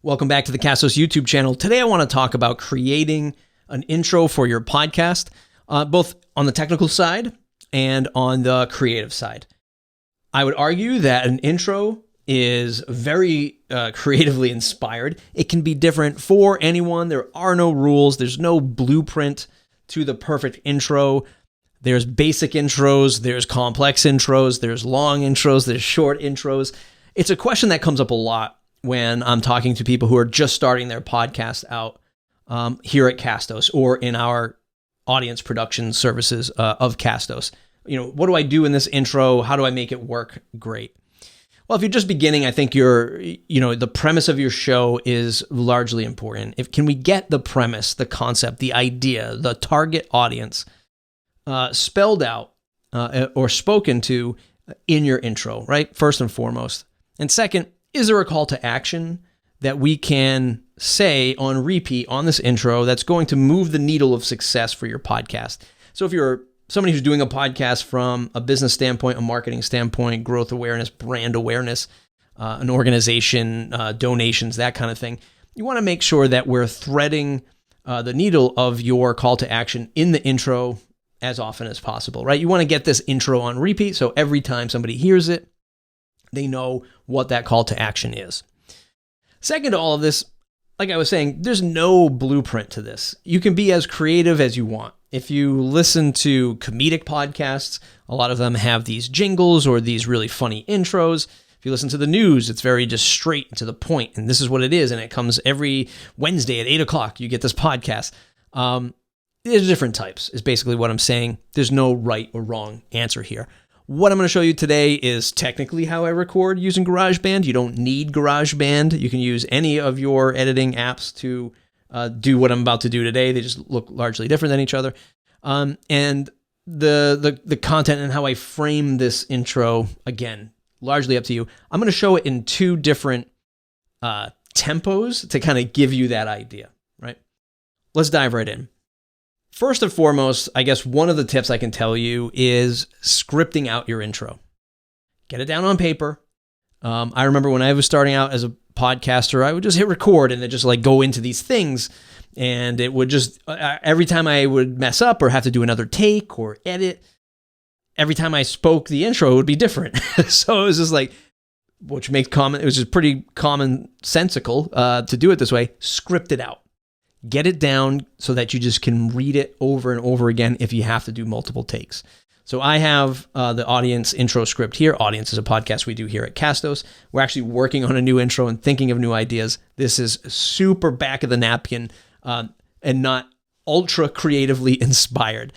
Welcome back to the Castos YouTube channel. Today I want to talk about creating an intro for your podcast, both on the technical side and on the creative side. I would argue that an intro is very creatively inspired. It can be different for anyone. There are no rules. There's no blueprint to the perfect intro. There's basic intros. There's complex intros. There's long intros. There's short intros. It's a question that comes up a lot when I'm talking to people who are just starting their podcast out here at Castos or in our audience production services of Castos. You know, what do I do in this intro? How do I make it work great? Well, if you're just beginning, I think the premise of your show is largely important. Can we get the premise, the concept, the idea, the target audience spelled out or spoken to in your intro, right? First and foremost. And second, is there a call to action that we can say on repeat on this intro that's going to move the needle of success for your podcast? So if you're somebody who's doing a podcast from a business standpoint, a marketing standpoint, growth awareness, brand awareness, an organization, donations, that kind of thing, you want to make sure that we're threading the needle of your call to action in the intro as often as possible, right? You want to get this intro on repeat, so every time somebody hears it, they know what that call to action is. Second to all of this, like I was saying, there's no blueprint to this. You can be as creative as you want. If you listen to comedic podcasts, a lot of them have these jingles or these really funny intros. If you listen to the news, it's very just straight and to the point, and this is what it is, and it comes every Wednesday at 8 o'clock. You get this podcast. There's different types, is basically what I'm saying. There's no right or wrong answer here. What I'm going to show you today is technically how I record using GarageBand. You don't need GarageBand. You can use any of your editing apps to do what I'm about to do today. They just look largely different than each other. And the content and how I frame this intro, again, largely up to you. I'm going to show it in two different tempos to kind of give you that idea, right? Let's dive right in. First and foremost, I guess one of the tips I can tell you is scripting out your intro. Get it down on paper. I remember when I was starting out as a podcaster, I would just hit record and then just like go into these things. And it would just, every time I would mess up or have to do another take or edit, every time I spoke the intro, it would be different. So it was just like, it was just pretty commonsensical to do it this way. Script it out. Get it down so that you just can read it over and over again if you have to do multiple takes. So I have the audience intro script here. Audience is a podcast we do here at Castos. We're actually working on a new intro and thinking of new ideas. This is super back of the napkin and not ultra creatively inspired.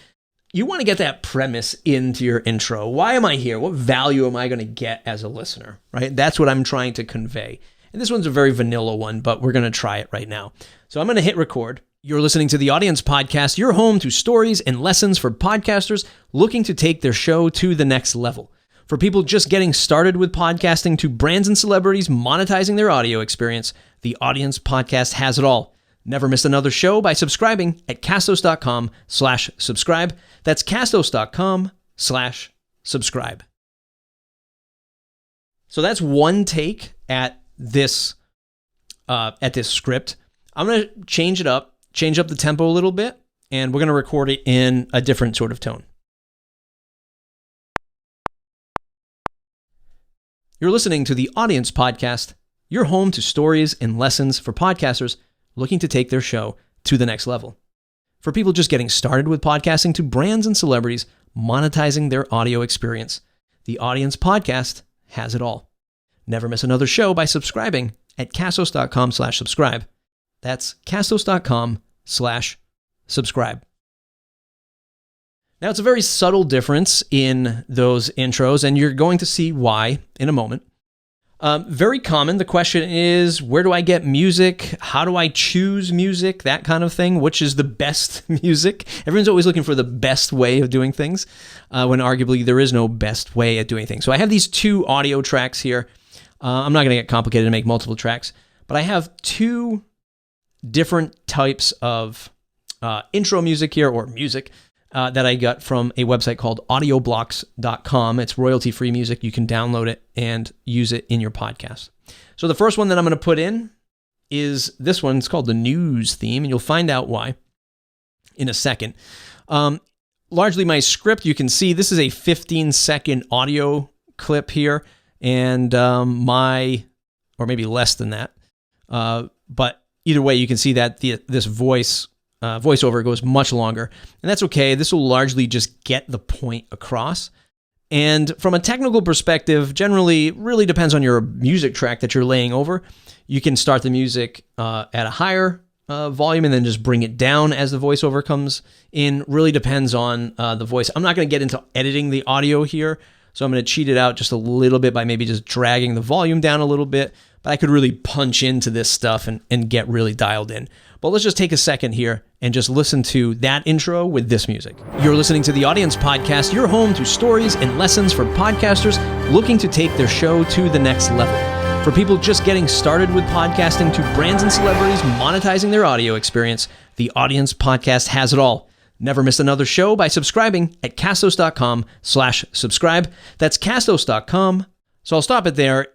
You want to get that premise into your intro. Why am I here? What value am I going to get as a listener, right? That's what I'm trying to convey. And this one's a very vanilla one, but we're going to try it right now. So I'm going to hit record. You're listening to the Audience Podcast, your home to stories and lessons for podcasters looking to take their show to the next level. For people just getting started with podcasting to brands and celebrities monetizing their audio experience, the Audience Podcast has it all. Never miss another show by subscribing at castos.com/subscribe. That's castos.com/subscribe. So that's one take at this script. I'm going to change up the tempo a little bit, and we're going to record it in a different sort of tone. You're listening to the Audience Podcast, your home to stories and lessons for podcasters looking to take their show to the next level. For people just getting started with podcasting to brands and celebrities monetizing their audio experience, the Audience Podcast has it all. Never miss another show by subscribing at castos.com/subscribe. That's castos.com/subscribe. Now, it's a very subtle difference in those intros, and you're going to see why in a moment. Very common. The question is, where do I get music? How do I choose music? That kind of thing. Which is the best music? Everyone's always looking for the best way of doing things, when arguably there is no best way of doing things. So I have these two audio tracks here. I'm not going to get complicated and make multiple tracks, but I have two different types of intro music here, or music, that I got from a website called audioblocks.com. It's royalty-free music. You can download it and use it in your podcast. So the first one that I'm going to put in is this one. It's called the news theme, and you'll find out why in a second. Largely my script, you can see this is a 15-second audio clip here, and or maybe less than that. But either way, you can see that this voiceover goes much longer, and that's okay. This will largely just get the point across. And from a technical perspective, generally, really depends on your music track that you're laying over. You can start the music at a higher volume and then just bring it down as the voiceover comes in. Really depends on the voice. I'm not going to get into editing the audio here, so I'm going to cheat it out just a little bit by maybe just dragging the volume down a little bit. But I could really punch into this stuff and get really dialed in. But let's just take a second here and just listen to that intro with this music. You're listening to The Audience Podcast, your home to stories and lessons for podcasters looking to take their show to the next level. For people just getting started with podcasting to brands and celebrities monetizing their audio experience, The Audience Podcast has it all. Never miss another show by subscribing at castos.com/subscribe. That's castos.com. So I'll stop it there.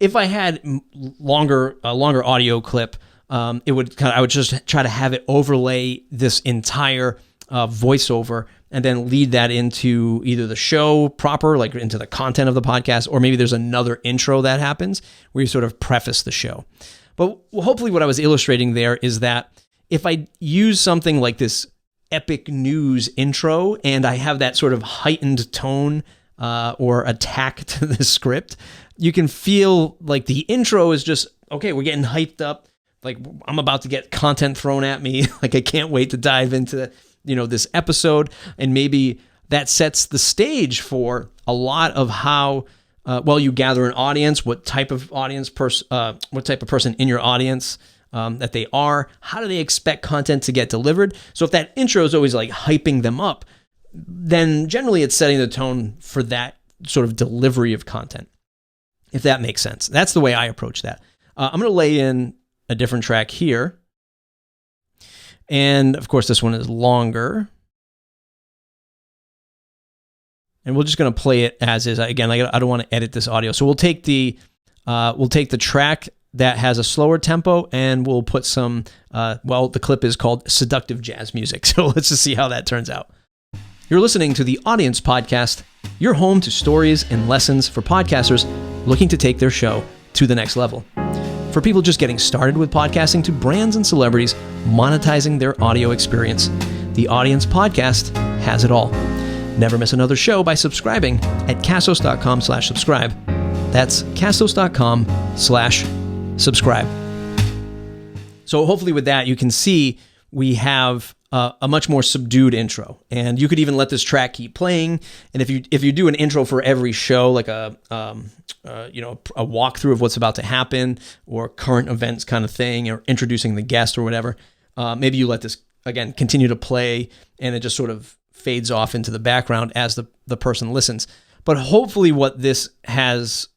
If I had a longer audio clip, I would just try to have it overlay this entire voiceover and then lead that into either the show proper, like into the content of the podcast, or maybe there's another intro that happens where you sort of preface the show. But hopefully what I was illustrating there is that if I use something like this epic news intro and I have that sort of heightened tone or attack to the script, you can feel like the intro is just, okay, we're getting hyped up. Like I'm about to get content thrown at me. Like I can't wait to dive into, this episode. And maybe that sets the stage for a lot of how, you gather an audience, what type of person in your audience that they are, how do they expect content to get delivered? So if that intro is always like hyping them up, then generally it's setting the tone for that sort of delivery of content, if that makes sense. That's the way I approach that. I'm going to lay in a different track here. And of course, this one is longer. And we're just going to play it as is. Again, I don't want to edit this audio. So we'll take the track that has a slower tempo and we'll put some, the clip is called Seductive Jazz Music. So let's just see how that turns out. You're listening to The Audience Podcast, your home to stories and lessons for podcasters looking to take their show to the next level. For people just getting started with podcasting to brands and celebrities monetizing their audio experience, The Audience Podcast has it all. Never miss another show by subscribing at castos.com/subscribe. That's castos.com/subscribe. So hopefully with that, you can see we have a much more subdued intro, and you could even let this track keep playing. And if you do an intro for every show, like a walkthrough of what's about to happen or current events kind of thing, or introducing the guest or whatever, maybe you let this again continue to play, and it just sort of fades off into the background as the person listens. But hopefully, what this has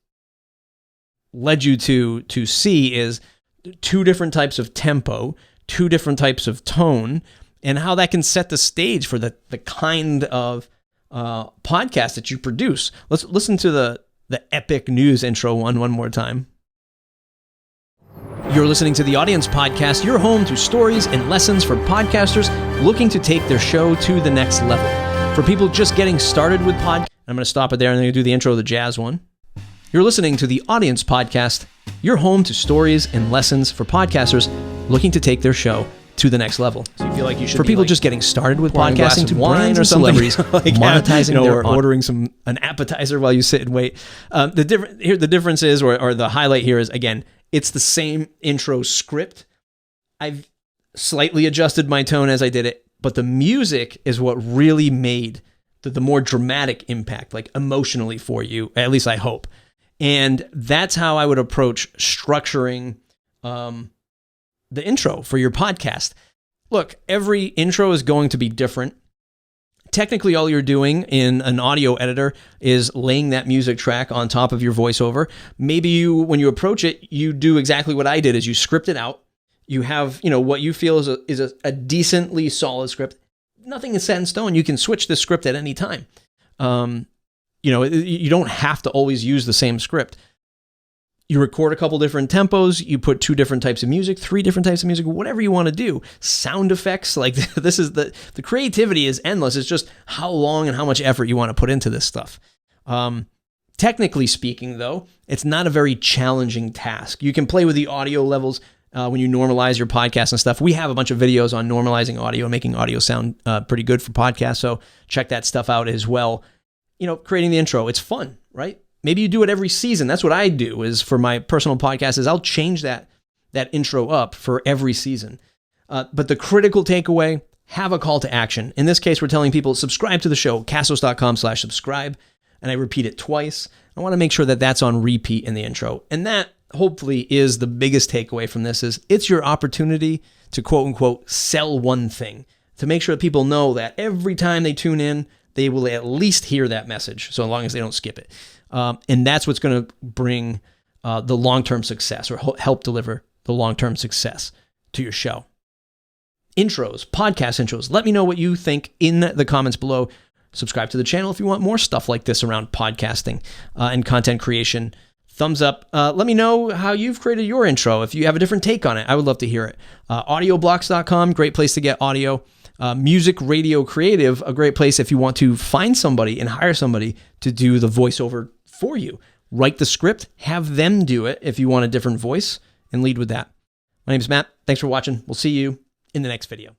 led you to see is two different types of tempo, two different types of tone, and how that can set the stage for the kind of podcast that you produce. Let's listen to the epic news intro one more time. You're listening to The Audience Podcast, your home to stories and lessons for podcasters looking to take their show to the next level. For people just getting started with I'm going to stop it there and then do the intro of the jazz one. You're listening to The Audience Podcast, your home to stories and lessons for podcasters looking to take their show to the next level. So you feel like you should, for people just getting started with podcasting to brands or celebrities monetizing their ordering an appetizer while you sit and wait. The difference is, or the highlight here is, again, it's the same intro script. I've slightly adjusted my tone as I did it, but the music is what really made the more dramatic impact, like emotionally for you, at least I hope. And that's how I would approach structuring the intro for your podcast. Look, every intro is going to be different. Technically, all you're doing in an audio editor is laying that music track on top of your voiceover. Maybe when you approach it, you do exactly what I did, is you script it out. You have, what you feel is a decently solid script. Nothing is set in stone. You can switch the script at any time. You don't have to always use the same script. You record a couple different tempos, you put 2 different types of music, 3 different types of music, whatever you want to do. Sound effects, like this is the creativity is endless. It's just how long and how much effort you want to put into this stuff. Technically speaking, though, it's not a very challenging task. You can play with the audio levels when you normalize your podcast and stuff. We have a bunch of videos on normalizing audio and making audio sound pretty good for podcasts, so check that stuff out as well. Creating the intro, it's fun, right? Maybe you do it every season. That's what I do is for my personal podcast is I'll change that intro up for every season. But the critical takeaway, have a call to action. In this case, we're telling people subscribe to the show, castos.com/subscribe. And I repeat it twice. I want to make sure that that's on repeat in the intro. And that hopefully is the biggest takeaway from this is it's your opportunity to quote unquote sell one thing, to make sure that people know that every time they tune in, they will at least hear that message, so long as they don't skip it. And that's what's going to bring the long-term success or help deliver the long-term success to your show. Intros, podcast intros. Let me know what you think in the comments below. Subscribe to the channel if you want more stuff like this around podcasting and content creation. Thumbs up. Let me know how you've created your intro. If you have a different take on it, I would love to hear it. Audioblocks.com, great place to get audio. Music Radio Creative, a great place if you want to find somebody and hire somebody to do the voiceover for you. Write the script, have them do it if you want a different voice, and lead with that. My name's Matt. Thanks for watching. We'll see you in the next video.